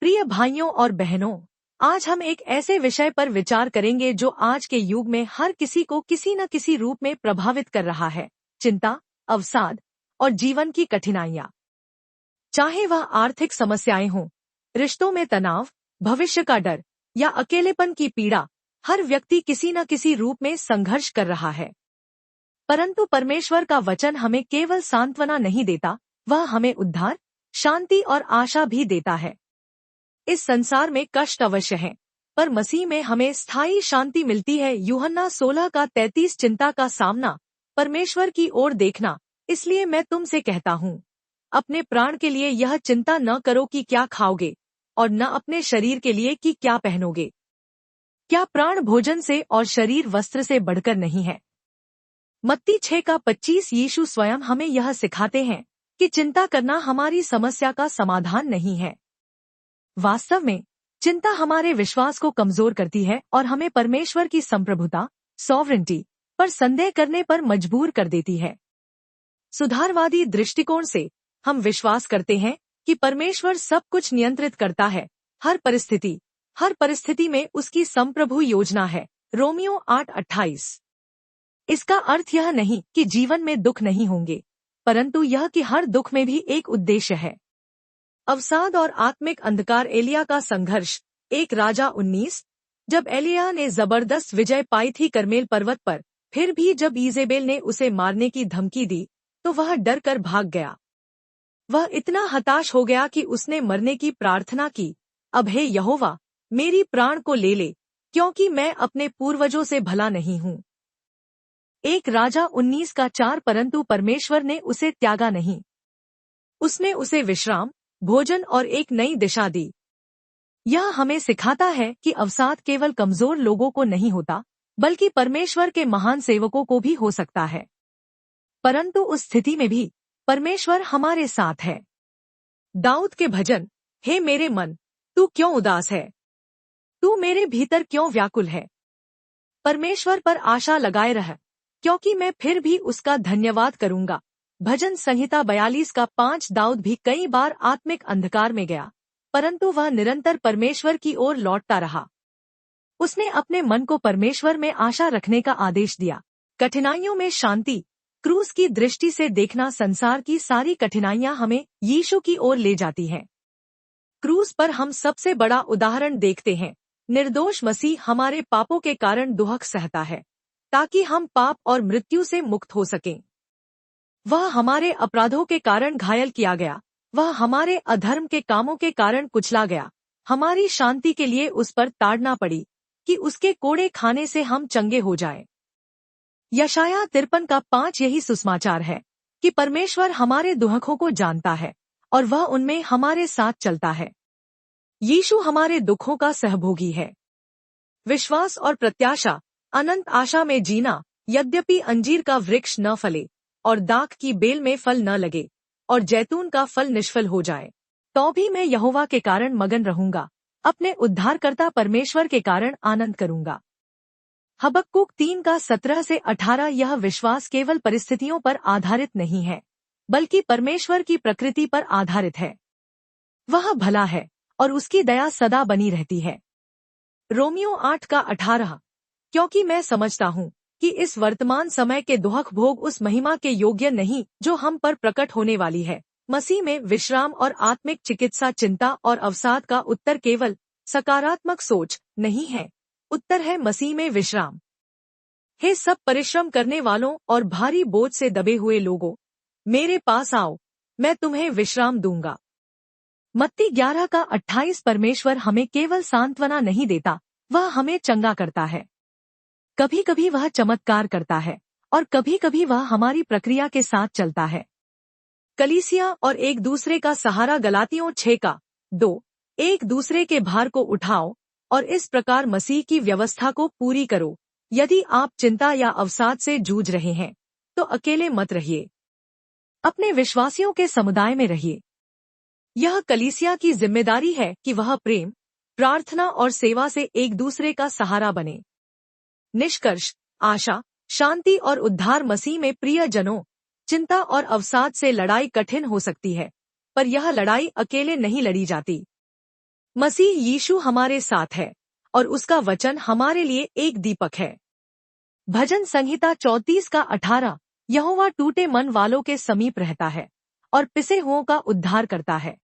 प्रिय भाइयों और बहनों, आज हम एक ऐसे विषय पर विचार करेंगे जो आज के युग में हर किसी को किसी न किसी रूप में प्रभावित कर रहा है। चिंता, अवसाद और जीवन की कठिनाइयां। चाहे वह आर्थिक समस्याएं हों, रिश्तों में तनाव, भविष्य का डर या अकेलेपन की पीड़ा, हर व्यक्ति किसी न किसी रूप में संघर्ष कर रहा है। परंतु परमेश्वर का वचन हमें केवल सांत्वना नहीं देता, वह हमें उद्धार, शांति और आशा भी देता है। इस संसार में कष्ट अवश्य है, पर मसीह में हमें स्थायी शांति मिलती है। यूहन्ना 16:33। चिंता का सामना, परमेश्वर की ओर देखना। इसलिए मैं तुमसे कहता हूँ, अपने प्राण के लिए यह चिंता न करो कि क्या खाओगे, और न अपने शरीर के लिए कि क्या पहनोगे। क्या प्राण भोजन से और शरीर वस्त्र से बढ़कर नहीं है? मत्ती 6:25। यीशु स्वयं हमें यह सिखाते हैं कि चिंता करना हमारी समस्या का समाधान नहीं है। वास्तव में चिंता हमारे विश्वास को कमजोर करती है और हमें परमेश्वर की संप्रभुता, सॉवरेंटी पर संदेह करने पर मजबूर कर देती है। सुधारवादी दृष्टिकोण से हम विश्वास करते हैं कि परमेश्वर सब कुछ नियंत्रित करता है, हर परिस्थिति में उसकी संप्रभु योजना है। रोमियो 8:28। इसका अर्थ यह नहीं कि जीवन में दुख नहीं होंगे, परंतु यह कि हर दुख में भी एक उद्देश्य है। अवसाद और आत्मिक अंधकार। एलिया का संघर्ष। 1 राजा 19। जब एलिया ने जबरदस्त विजय पाई थी करमेल पर्वत पर, फिर भी जब ईजेबेल ने उसे मारने की धमकी दी तो वह डर कर भाग गया। वह इतना हताश हो गया कि उसने मरने की प्रार्थना की, अब हे यहोवा, मेरी प्राण को ले ले, क्योंकि मैं अपने पूर्वजों से भला नहीं हूँ। 1 राजा 19:4। परंतु परमेश्वर ने उसे त्यागा नहीं। उसने उसे विश्राम, भोजन और एक नई दिशा दी। यह हमें सिखाता है कि अवसाद केवल कमजोर लोगों को नहीं होता, बल्कि परमेश्वर के महान सेवकों को भी हो सकता है। परंतु उस स्थिति में भी परमेश्वर हमारे साथ है। दाऊद के भजन। हे मेरे मन, तू क्यों उदास है? तू मेरे भीतर क्यों व्याकुल है? परमेश्वर पर आशा लगाए रह, क्योंकि मैं फिर भी उसका धन्यवाद करूंगा। भजन संहिता 42:5। दाऊद भी कई बार आत्मिक अंधकार में गया, परंतु वह निरंतर परमेश्वर की ओर लौटता रहा। उसने अपने मन को परमेश्वर में आशा रखने का आदेश दिया। कठिनाइयों में शांति। क्रूस की दृष्टि से देखना। संसार की सारी कठिनाइयां हमें यीशु की ओर ले जाती हैं। क्रूस पर हम सबसे बड़ा उदाहरण देखते हैं। निर्दोष मसीह हमारे पापों के कारण दुहक सहता है, ताकि हम पाप और मृत्यु से मुक्त हो सकें। वह हमारे अपराधों के कारण घायल किया गया, वह हमारे अधर्म के कामों के कारण कुचला गया। हमारी शांति के लिए उस पर ताड़ना पड़ी कि उसके कोड़े खाने से हम चंगे हो जाएं। यशायाह 53:5। यही सुसमाचार है कि परमेश्वर हमारे दुहकों को जानता है और वह उनमें हमारे साथ चलता है। यीशु हमारे दुखों का सहभोगी है। विश्वास और प्रत्याशा। अनंत आशा में जीना। यद्यपि अंजीर का वृक्ष न फले और दाख की बेल में फल न लगे और जैतून का फल निष्फल हो जाए, तो भी मैं यहोवा के कारण मगन रहूंगा, अपने उद्धारकर्ता परमेश्वर के कारण आनंद करूंगा। हबक्कुक 3:17-18। यह विश्वास केवल परिस्थितियों पर आधारित नहीं है, बल्कि परमेश्वर की प्रकृति पर आधारित है। वह भला है और उसकी दया सदा बनी रहती है। रोमियो 8:18। क्योंकि मैं समझता हूँ कि इस वर्तमान समय के दुहक भोग उस महिमा के योग्य नहीं जो हम पर प्रकट होने वाली है। मसीह में विश्राम और आत्मिक चिकित्सा। चिंता और अवसाद का उत्तर केवल सकारात्मक सोच नहीं है, उत्तर है मसीह में विश्राम। हे सब परिश्रम करने वालों और भारी बोझ से दबे हुए लोगों, मेरे पास आओ, मैं तुम्हें विश्राम दूंगा। मत्ती 11:28। परमेश्वर हमें केवल सांत्वना नहीं देता, वह हमें चंगा करता है। कभी कभी वह चमत्कार करता है और कभी कभी वह हमारी प्रक्रिया के साथ चलता है। कलीसिया और एक दूसरे का सहारा। गलातियों 6:2। एक दूसरे के भार को उठाओ और इस प्रकार मसीह की व्यवस्था को पूरी करो। यदि आप चिंता या अवसाद से जूझ रहे हैं तो अकेले मत रहिए, अपने विश्वासियों के समुदाय में रहिए। यह कलीसिया की जिम्मेदारी है कि वह प्रेम, प्रार्थना और सेवा से एक दूसरे का सहारा बने। निष्कर्ष, आशा, शांति और उद्धार। मसीह में प्रियजनों, चिंता और अवसाद से लड़ाई कठिन हो सकती है, पर यह लड़ाई अकेले नहीं लड़ी जाती। मसीह यीशु हमारे साथ है और उसका वचन हमारे लिए एक दीपक है। भजन संहिता 34 का 18, यहोवा टूटे मन वालों के समीप रहता है और पिसे हुओं का उद्धार करता है।